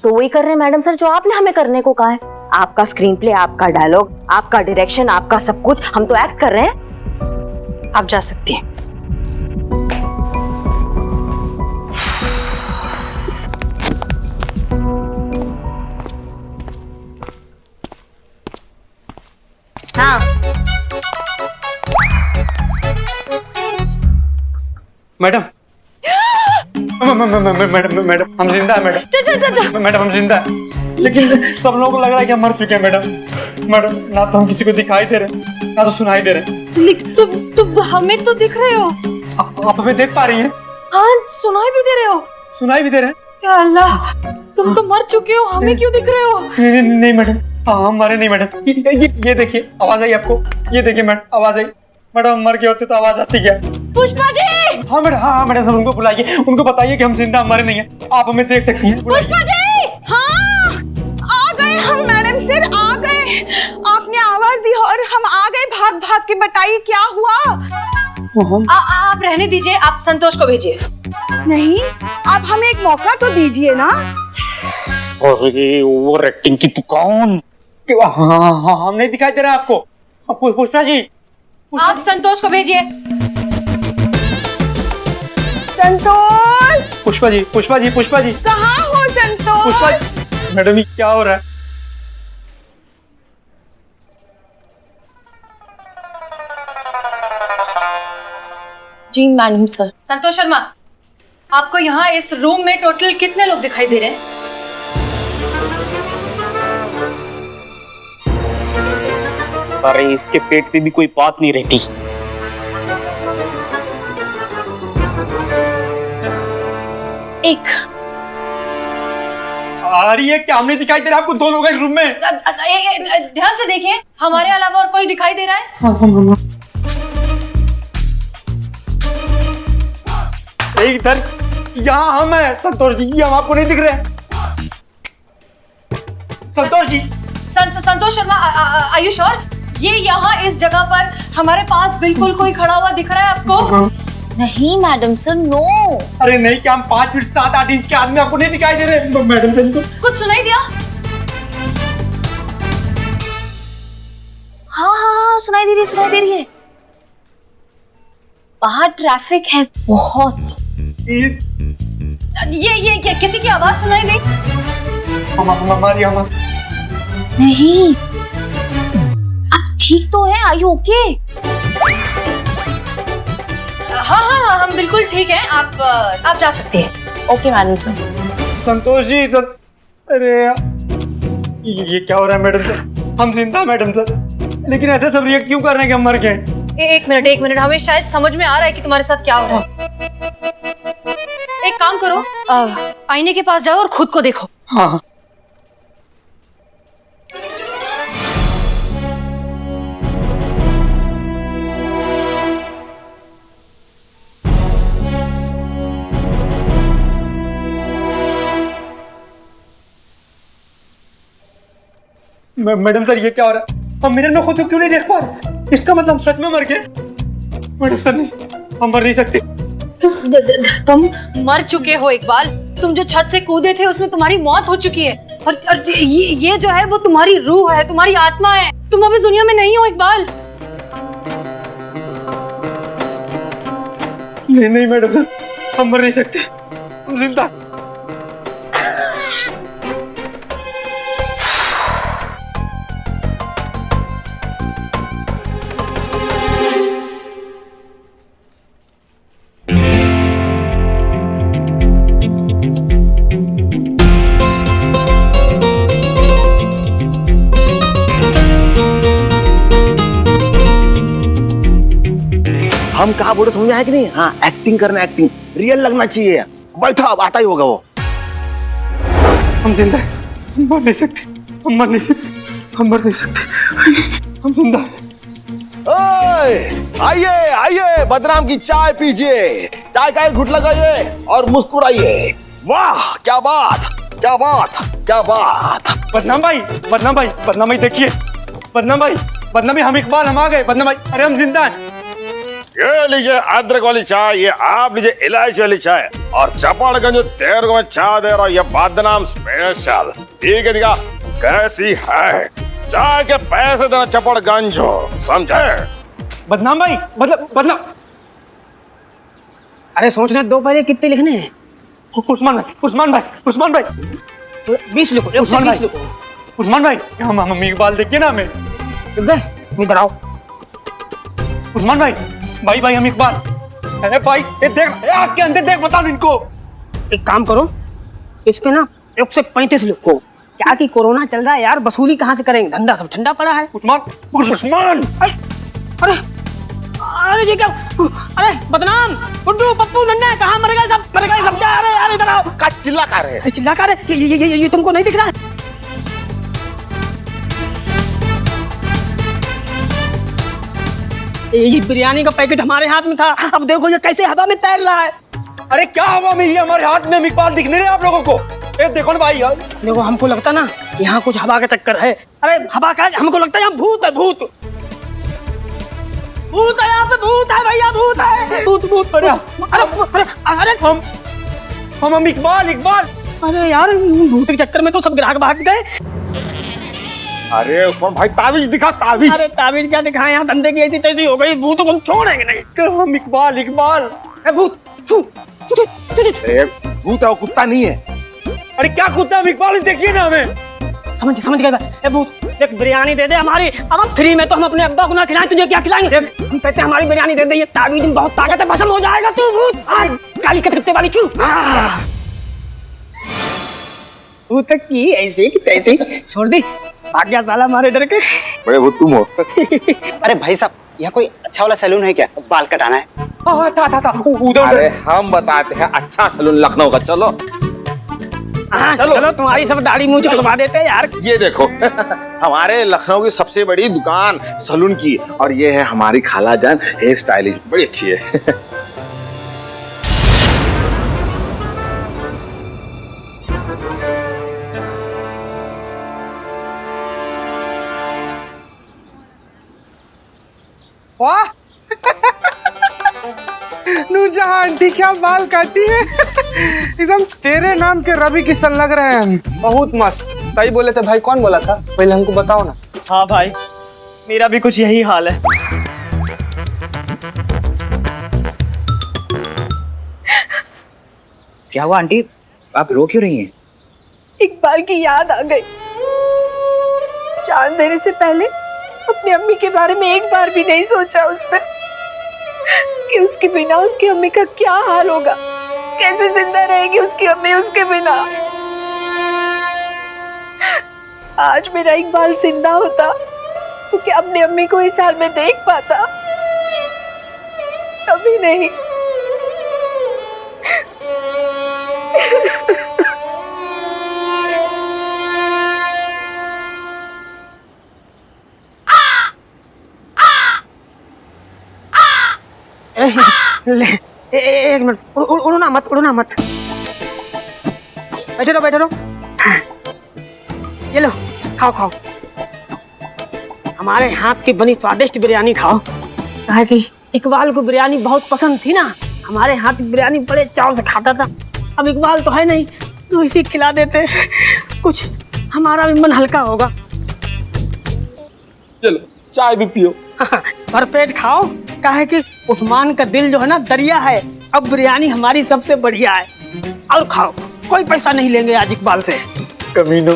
तो वही कर रहे हैं मैडम सर जो आपने हमें करने को कहा है। आपका स्क्रीन प्ले, आपका डायलॉग, आपका डायरेक्शन, आपका सब कुछ, हम तो एक्ट कर रहे हैं। आप जा सकती हैं। हाँ मैडम मैडम हम जिंदा है मैडम हम जिंदा है, लेकिन सब लोगों को लग रहा है कि हम मर चुके हैं मैडम ना तो हम किसी को दिखाई दे रहे ना तो सुनाई दे रहे। तुम हमें तो दिख रहे हो। आप हमें देख पा रही हैं? हाँ, सुनाई भी दे रहे हो। सुनाई भी दे रहे हैं? या अल्लाह, तुम तो मर चुके हो, हमें क्यों दिख रहे हो? नहीं मैडम, हाँ हम मरे नहीं मैडम। ये देखिए आवाज आई आपको, ये देखिए मैडम आवाज आई। मैडम हम मर गए होते तो आवाज आती क्या? पुष्पा जी! हाँ मैडम सब उनको बुलाइए, उनको बताइए कि हम जिंदा मरे नहीं है, आप हमें देख सकती हैं। पुष्पा जी! हाँ, आ गए हम मैडम सर, आ गए। आपने आवाज दी और हम आ गए भाग भाग के। बताइए क्या हुआ? आप रहने दीजिए, आप संतोष को भेजिए। नहीं, आप हमें एक मौका तो दीजिए ना। ओवर एक्टिंग की दुकान। हाँ हम नहीं दिखाई दे रहा आपको। पुष्पा जी, आप संतोष को भेजिए। संतोष! पुष्पा जी कहाँ हो संतोष? मैडम ये क्या हो रहा है? जी मैडम सर। संतोष शर्मा, आपको यहाँ इस रूम में टोटल कितने लोग दिखाई दे रहे हैं? अरे इसके पेट पे भी कोई बात नहीं रहती। एक। आ रही है क्या? हमने दिखाई दे रहा है आपको? दो लोग हैं रूम में। ध्यान से देखिए, हमारे अलावा और कोई दिखाई दे रहा है? इधर यहाँ हम हैं संतोष जी, ये हम आपको नहीं दिख रहे हैं। संतोष जी, संतोष शर्मा, आयुष और ये यहाँ इस जगह पर हमारे पास बिल्कुल कोई खड़ा हुआ दिख रहा है आपको? नहीं मैडम सर, नो। अरे नहीं, क्या हम 5 फीट 7-8 इंच के आदमी आपको नहीं दिखाई दे रहे? मैडम सर को कुछ सुनाई दिया? हाँ, सुनाई दे रही है। बाहर ट्रैफिक है बहुत। ये किसी की आवाज सुनाई दी? हमारी नहीं। आप ठीक तो हैं? Are you okay? हाँ, हम बिल्कुल ठीक हैं। आप जा सकते हैं। Okay madam sir. Santosh ji अरे ये क्या हो रहा है मैडम सर? हम जिंदा मैडम सर, लेकिन ऐसा सब रिएक्ट क्यों कर रहे हैं कि हम मर गए? एक मिनट, हमें शायद समझ में आ रहा है कि तुम्हारे साथ क्या हो रहा है। एक काम करो, आईने के पास जाओ और खुद को देखो। हाँ। मैडम सर ये क्या हो रहा है? हम मिरर में खुद को क्यों नहीं देख पा रहे? इसका मतलब हम सच में मर गए? मैडम सर नहीं, हम मर नहीं सकते। तुम मर चुके हो इकबाल। तुम जो छत से कूदे थे उसमें तुम्हारी मौत हो चुकी है, और ये जो है वो तुम्हारी रूह है, तुम्हारी आत्मा है। तुम अब इस दुनिया में नहीं हो इकबाल। नहीं मैडम सर, हम मर नहीं सकते, हम जिंदा। हम कहा बोले समझ में आया कि नहीं? हाँ, एक्टिंग करना, एक्टिंग रियल लगना चाहिए। बैठो, अब आता ही होगा वो। हम जिंदा हैं, हम मर नहीं सकते, हम मर नहीं सकते, हम जिंदा हैं। आइए बदनाम की चाय पीजिए, चाय का एक घुट लगाइए और मुस्कुराइए। वाह क्या बात। बदनाम भाई देखिए, बदनाम भाई हम इकबाल, हम आ गए। बदनाम भाई, अरे हम जिंदा हैं। ये लीजिए अदरक वाली चाय, ये आप लीजिए इलायची वाली चाय, और चपड़गंज जो 13 को मैं चाय दे रहा हूँ, ये बदनाम स्पेशल। ठीक है दिखा कैसी है? चाय के पैसे देना चपड़गंज हो, समझे? बदनाम भाई, बदनाम। अरे सोचने दो पहले कितने लिखने हैं? उस्मान भाई 20 लिखो, 20 लिखो। उस्मान भाई, हम मम्मी इकबाल देखिए ना हमें। इधर आओ। उस्मान भाई हम इकबाल। अरे भाई ये देख, आग के अंदर देख, बता दो इनको। एक काम करो, इस पे ना 1 से 35 लिखो। क्या कि कोरोना चल रहा है यार, वसूली कहाँ से करेंगे? धंधा सब ठंडा पड़ा है। उस्मान अरे अरे ये क्या? अरे बदनाम, गुड्डू, पप्पू, नन्ना, कहाँ मर गए सब? क्या? अरे यार इधर आओ। का चिल्ला कर रहे हैं? चिल्ला कर रहे? ये तुमको नहीं दिख रहा है? ये बिरयानी का पैकेट हमारे हाथ में था, अब देखो ये कैसे हवा में तैर रहा है। अरे क्या हवा में? ये हमारे हाथ में, हम इकबाल दिख नहीं रहे आप लोगों को? ए देखो ना भाई यार। देखो हमको लगता ना यहाँ कुछ हवा का चक्कर है। अरे हवा का, हमको लगता है यहाँ भूत है। भूत है यहाँ पे, भूत है भैया, भूत है। भूत। अरे हम इकबाल। अरे यार भूत के चक्कर में तो सब ग्राहक भाग गए। अरे उस्मान भाई ताबीज दिखा, ताबीज। अरे ताबीज क्या दिखाएं, यहाँ धंधे की ऐसी तैसी हो गई, भूत को हम छोड़ेंगे नहीं। हम इकबाल। भूत भूत है, वो कुत्ता नहीं है। अरे क्या कुत्ता? हम इकबाल, देखिए ना हमें। समझ गया। भूत देख, बिरयानी दे दे हमारी। अब हम फ्री में तो हम अपने अब्बा को ना खिलाएं, तुझे क्या खिलाएंगे? देख हम कहते हैं हमारी बिरयानी दे दे, ये ताबीज में बहुत ताकत है, भस्म हो जाएगा तू। भूत काली कटकट्टे वाली चू। भूत की ऐसे की तैसे छोड़ दी, भाग गया साला हमारे डर के। बड़े भूत तुम हो। अरे भाई साहब, यहाँ कोई अच्छा वाला सैलून है क्या? बाल कटाना है। था उधर। अरे हम बताते हैं अच्छा सैलून लखनऊ का, चलो। चलो तुम्हारी सब दाढ़ी मूंछ कटवा देते हैं यार। ये देखो हमारे लखनऊ की सबसे बड़ी दुकान सैलून की, और ये है हमारी खाला जान हेयर स्टाइलिस्ट, बड़ी अच्छी है। वाह नूरजहां आंटी क्या बाल काटी है। एकदम तेरे नाम के रवि किशन लग रहे हैं हम। बहुत मस्त। सही बोले थे भाई। कौन बोला था? पहले हमको बताओ ना। हाँ भाई, मेरा भी कुछ यही हाल है। क्या हुआ आंटी, आप रो क्यों रही हैं? इकबाल की याद आ गई। जान देने से पहले अपनी अम्मी के बारे में एक बार भी नहीं सोचा उसने कि उसके बिना उसकी अम्मी का क्या हाल होगा, कैसे जिंदा रहेगी उसकी अम्मी उसके बिना। आज मेरा इकबाल जिंदा होता तो क्या अपनी अम्मी को इस हाल में देख पाता? कभी नहीं। एक मिनट, उड़ना मत। बैठे रहो। ये लो, खाओ। हमारे हाथ की बनी स्वादिष्ट बिरयानी खाओ। कहा कि इकबाल को बिरयानी बहुत पसंद थी ना, हमारे हाथ की बिरयानी बड़े चाव से खाता था। अब इकबाल तो है नहीं, तो इसी खिला देते, कुछ हमारा भी मन हल्का होगा। चलो चाय भी पियो। भरपेट खाओ। कहा कि उस्मान का दिल जो है ना दरिया है, अब बिरयानी हमारी सबसे बढ़िया है। और खाओ, कोई पैसा नहीं लेंगे आज इकबाल से। कमीनो,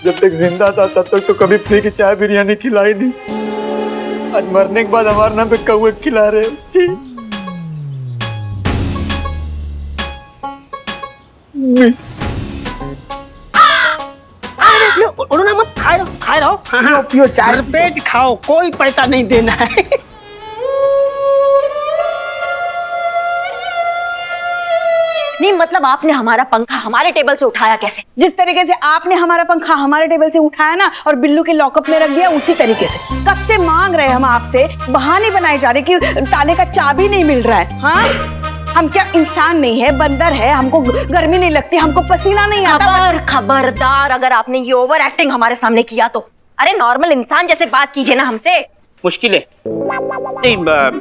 जब तक जिंदा था तब तक तो कभी फ्री की चाय बिरयानी खिलाई नहीं। आज मरने के बाद हमारे नाम पे कौवे खिला रहे जी। उड़ना मत, खाए रहो। पियो चाय। भरपेट खाओ, कोई पैसा नहीं देना है। नहीं मतलब आपने हमारा पंखा हमारे टेबल से उठाया कैसे? जिस तरीके से आपने हमारा पंखा हमारे टेबल से उठाया ना और बिल्लू के लॉकअप में रख दिया, उसी तरीके से। कब से मांग रहे हम आपसे, बहाने बनाए जा रहे कि ताले का चाबी नहीं मिल रहा है। हाँ, हम क्या इंसान नहीं है, बंदर है, हमको गर्मी नहीं लगती, हमको पसीना नहीं आता। खबरदार, अगर आपने ये ओवर एक्टिंग हमारे सामने किया तो। अरे नॉर्मल इंसान जैसे बात कीजिए ना हमसे। मुश्किल है। नहीं,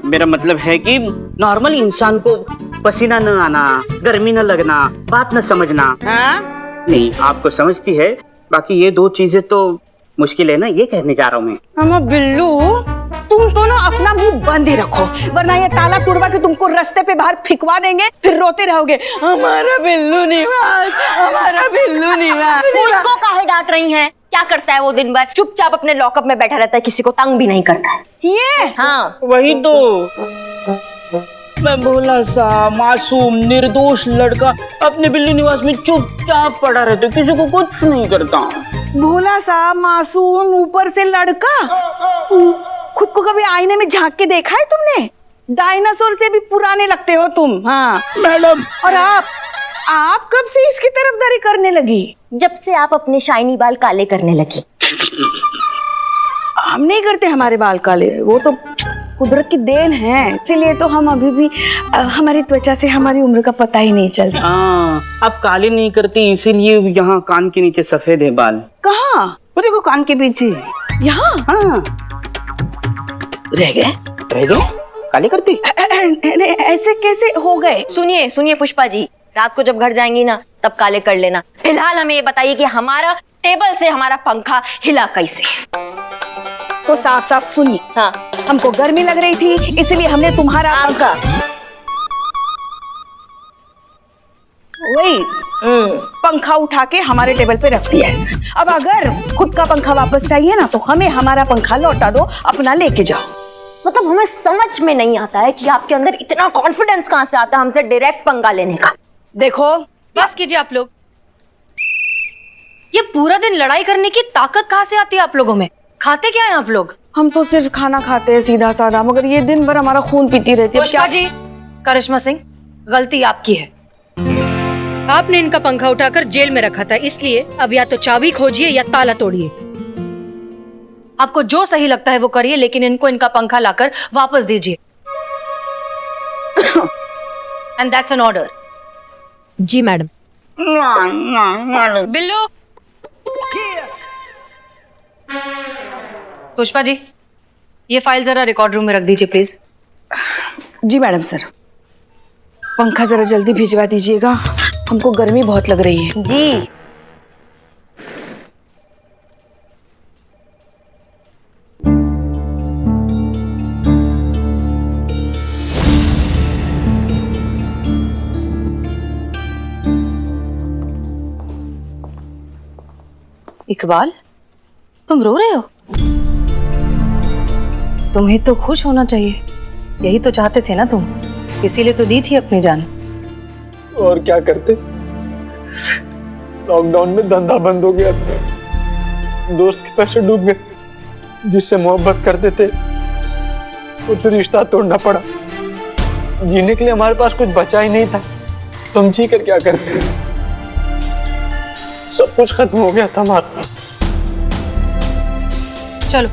मेरा मतलब है कि नॉर्मल इंसान को पसीना न आना, गर्मी न लगना, बात न समझना। हाँ? नहीं, आपको समझती है, बाकी ये दो चीजें तो मुश्किल है ना, ये कहने जा रहा हूँ मैं। हम बिल्लू, तुम तो ना अपना मुंह बंद ही रखो, वरना ये ताला तुड़वा के तुमको रास्ते पे बाहर फिकवा देंगे, फिर रोते रहोगे हमारा बिल्लू निवास, हमारा बिल्लू निवास। उसको काहे डांट रही हैं? क्या करता है वो दिन भर? चुपचाप अपने लॉकअप में बैठा रहता है, किसी को तंग भी नहीं करता है। ये हाँ, वही तो, मैं भोला सा मासूम निर्दोष लड़का अपने बिल्ली निवास में चुपचाप पड़ा रहता, किसी को कुछ नहीं करता। भोला सा मासूम, ऊपर से लड़का। खुद को कभी आईने में झांक के देखा है तुमने? डायनासोर से भी पुराने लगते हो तुम। हाँ मैडम। और आप कब से इसकी तरफदारी करने लगी? जब से आप अपने शाइनी बाल काले करने लगी। हम नहीं करते हमारे बाल काले, वो तो कुदरत की देन है, इसीलिए तो हम अभी भी हमारी त्वचा से हमारी उम्र का पता ही नहीं चलता। हाँ, आप काले नहीं करती इसीलिए यहाँ कान के नीचे सफेद है बाल। कहाँ? वो देखो कान के पीछे। यहाँ? हाँ। रह गए? काले करती? ऐसे कैसे हो गए? सुनिए सुनिए पुष्पा जी, रात को जब घर जाएंगी ना तब काले कर लेना। फिलहाल हमें ये बताइए कि हमारा टेबल से हमारा पंखा हिला कैसे? तो साफ साफ सुनिए। हाँ, हमको गर्मी लग रही थी, इसलिए हमने तुम्हारा पंखा वही पंखा उठा के हमारे टेबल पे रख दिया है। अब अगर खुद का पंखा वापस चाहिए ना तो हमें हमारा पंखा लौटा दो, अपना लेके जाओ। मतलब हमें समझ में नहीं आता है कि आपके अंदर इतना कॉन्फिडेंस कहाँ से आता है हमसे डायरेक्ट पंगा लेने का। देखो, बस कीजिए आप लोग। ये पूरा दिन लड़ाई करने की ताकत कहाँ से आती है आप लोगों में? खाते क्या है आप लोग? हम तो सिर्फ खाना खाते हैं सीधा साधा, मगर ये दिन भर हमारा खून पीती रहती है। पुष्पा जी, करिश्मा सिंह, गलती आपकी है। आपने इनका पंखा उठाकर जेल में रखा था, इसलिए अब या तो चाबी खोजिए या ताला तोड़िए। आपको जो सही लगता है वो करिए, लेकिन इनको इनका पंखा लाकर वापस दीजिए। And that's an order. जी मैडम। बिल्लू। पुष्पा जी, ये फाइल जरा रिकॉर्ड रूम में रख दीजिए प्लीज। Ji madam sir. पंखा जरा जल्दी भिजवा दीजिएगा, हमको गर्मी बहुत लग रही है। जी। इकबाल, तुम रो रहे हो? तुम्हें तो खुश होना चाहिए, यही तो चाहते थे ना तुम, इसीलिए तो दी थी अपनी जान। और क्या करते, लॉकडाउन में धंधा बंद हो गया था, दोस्त के पैसे डूब गए, जिससे मोहब्बत करते थे उससे रिश्ता तोड़ना पड़ा। जीने के लिए हमारे पास कुछ बचा ही नहीं था, तो हम जी कर क्या करते? सब कुछ खत्म हो गया था हमारा। चलो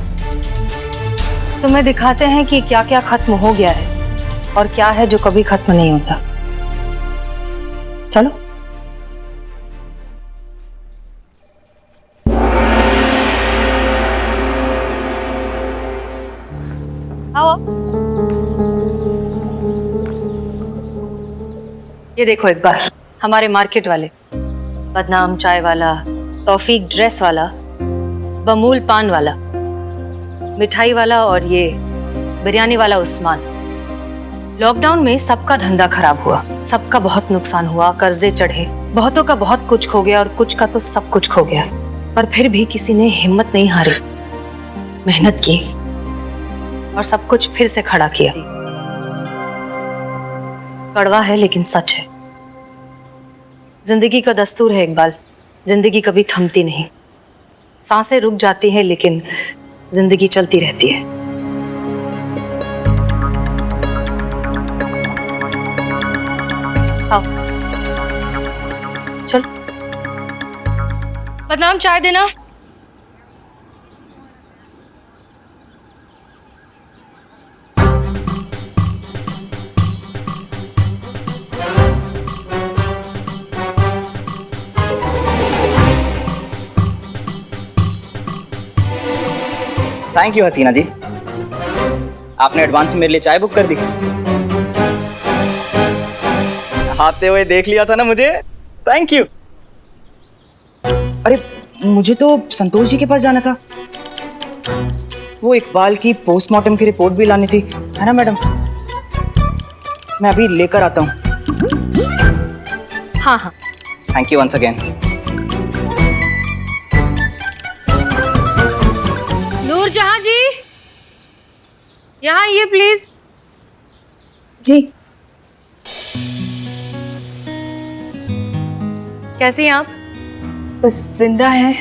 तुम्हें दिखाते हैं कि क्या क्या खत्म हो गया है और क्या है जो कभी खत्म नहीं होता। चलो। आओ। ये देखो इकबाल, हमारे मार्केट वाले, बदनाम चाय वाला, तौफीक ड्रेस वाला, बमूल पान वाला, मिठाई वाला और ये बिरयानी वाला उस्मान। लॉकडाउन में सबका धंधा खराब हुआ, सबका बहुत नुकसान हुआ, कर्जे चढ़े, बहुतों का बहुत कुछ खो गया और कुछ का तो सब कुछ खो गया। पर फिर भी किसी ने हिम्मत नहीं हारी, मेहनत की और सब कुछ फिर से खड़ा किया। कड़वा है लेकिन सच है। जिंदगी का दस्तूर है इकबाल, जिंदगी कभी थमती नहीं। सांसें रुक जाती हैं लेकिन जिंदगी चलती रहती है। आओ चल, बदनाम चाय देना। थैंक यू हसीना जी। आपने एडवांस में मेरे लिए चाय बुक कर दी। आते हुए देख लिया था ना मुझे, थैंक यू। अरे मुझे तो संतोष जी के पास जाना था, वो इकबाल की पोस्टमार्टम की रिपोर्ट भी लानी थी, है ना मैडम? मैं अभी लेकर आता हूँ। हाँ हाँ। Thank you once again. Noorjahan ji, यहाँ आइए प्लीज। जी। कैसी हैं आप? बस जिंदा है।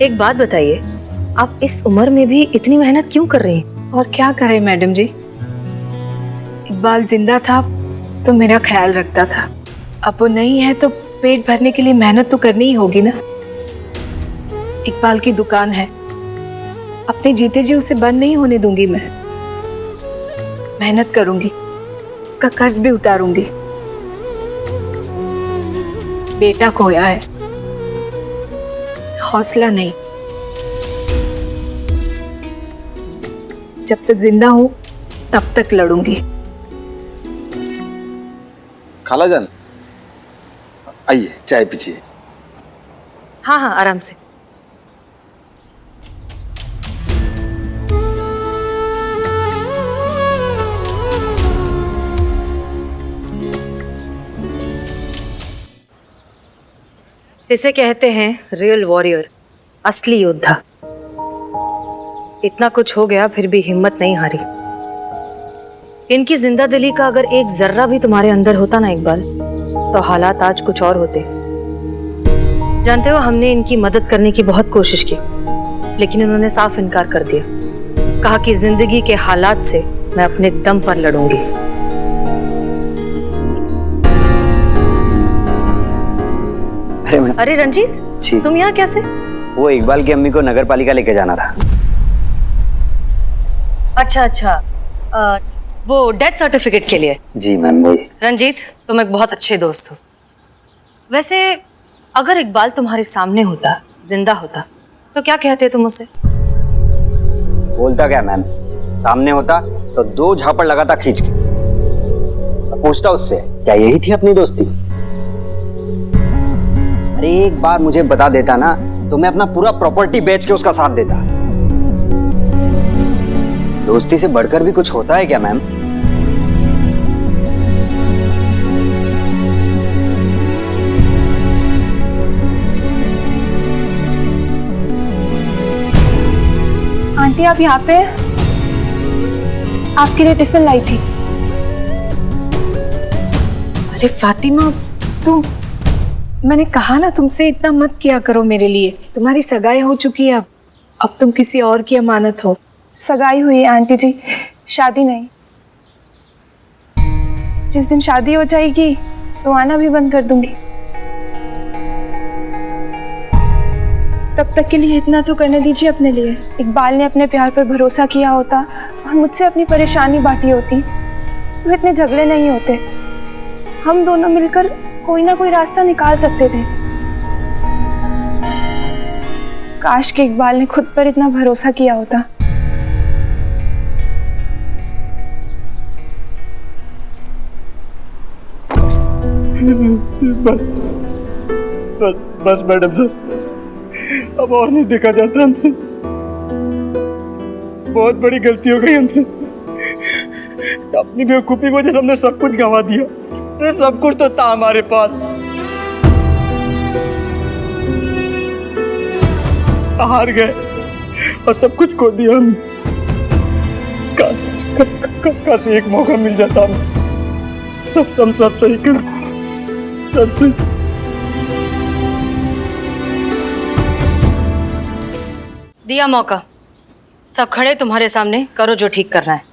एक बात बताइए, आप इस उम्र में भी इतनी मेहनत क्यों कर रही हैं? और क्या करें मैडम जी, इकबाल जिंदा था तो मेरा ख्याल रखता था, अब वो नहीं है तो पेट भरने के लिए मेहनत तो करनी ही होगी ना। इकबाल की दुकान है, अपने जीते जी उसे बंद नहीं होने दूंगी। मैं मेहनत करूंगी, उसका कर्ज भी उतारूंगी। बेटा खोया है, हौसला नहीं। जब तक जिंदा हूं तब तक लड़ूंगी। खालाजान आइए चाय पीजिए। हाँ हाँ, आराम से। इसे कहते हैं रियल वॉरियर, असली योद्धा। इतना कुछ हो गया फिर भी हिम्मत नहीं हारी। इनकी जिंदा दिली का अगर एक जर्रा भी तुम्हारे अंदर होता ना इकबाल, तो हालात आज कुछ और होते। जानते हो, हमने इनकी मदद करने की बहुत कोशिश की, लेकिन इन्होंने साफ इनकार कर दिया। कहा कि जिंदगी के हालात से मैं अपने दम पर लड़ूंगी। अरे रंजीत जी। तुम यहाँ कैसे? वो इकबाल की अम्मी को नगर पालिका लेके जाना था। अच्छा अच्छा, वो डेथ सर्टिफिकेट के लिए? जी मैम वही। रंजीत, तुम एक बहुत अच्छे दोस्त हो। वैसे अगर इकबाल तुम्हारे सामने होता, जिंदा होता, तो क्या कहते तुम उसे? बोलता क्या मैम, सामने होता तो 2 झापड़ लगाता खींच के। पूछता उससे क्या यही थी अपनी दोस्ती। अरे एक बार मुझे बता देता ना तो मैं अपना पूरा प्रॉपर्टी बेच के उसका साथ देता। दोस्ती से बढ़कर भी कुछ होता है क्या मैम? आंटी आप यहाँ पे? आपके लिए टिफिन लाई थी। अरे फातिमा, तुम, मैंने कहा ना तुमसे इतना मत किया करो मेरे लिए। तुम्हारी सगाई हो चुकी है, अब तुम किसी और की अमानत हो। सगाई हुई है आंटी जी, शादी नहीं। जिस दिन शादी हो जाएगी तो आना भी बंद कर दूंगी। तब तक के लिए इतना तो करने दीजिए अपने लिए। इकबाल ने अपने प्यार पर भरोसा किया होता और मुझसे अपनी परेशानी बांटी होती तो इतने झगड़े नहीं होते। हम दोनों मिलकर कोई ना कोई रास्ता निकाल सकते थे। काश कि इकबाल ने खुद पर इतना भरोसा किया होता। बस बस बस मैडम सर, अब और नहीं देखा जाता हमसे। बहुत बड़ी गलती हो गई हमसे। अपनी बेवकूफी की वजह से हमने सब कुछ गंवा दिया। सब कुछ तो था हमारे पास, हार गए और सब कुछ खो दिया हम। काश एक मौका मिल जाता हमें, सब सही कर, सब सही। दिया मौका, सब खड़े तुम्हारे सामने, करो जो ठीक करना है।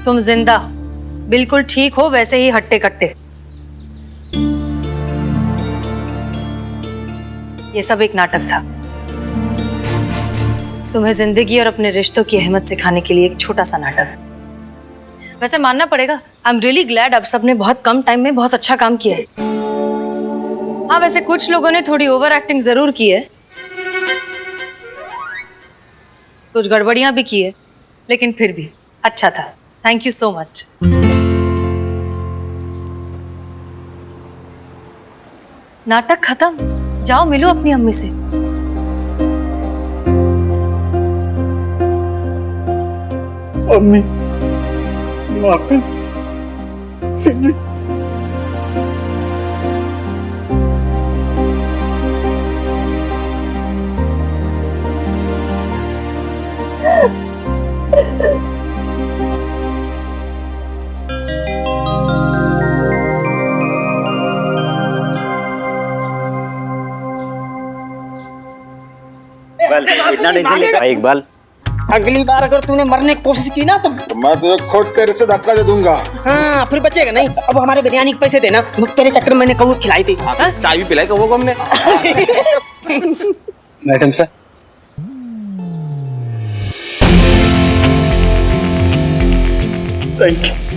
तुम जिंदा हो, बिल्कुल ठीक हो, वैसे ही हट्टे कट्टे। ये सब एक नाटक था, तुम्हें जिंदगी और अपने रिश्तों की अहमियत सिखाने के लिए एक छोटा सा नाटक। वैसे मानना पड़ेगा, आई एम रियली ग्लैड आप सबने बहुत कम टाइम में बहुत अच्छा काम किया है। हाँ, वैसे कुछ लोगों ने थोड़ी ओवर एक्टिंग जरूर की है, कुछ गड़बड़ियां भी की है, लेकिन फिर भी अच्छा था। Thank you so much. नाटक खत्म, जाओ मिलो अपनी अम्मी से। अम्मी माफी। इतना टेंशन लेकर इकबाल, अगली बार अगर तूने मरने की कोशिश की ना तो मैं तुझे खुद तेरे से धक्का दे दूंगा। हाँ फिर बचेगा नहीं। अब हमारे बिरयानी के पैसे देना, तेरे चक्कर में मैंने कबूत खिलाई थी। चाय भी पिलाई कबो को हमने। Madam sir, thank you.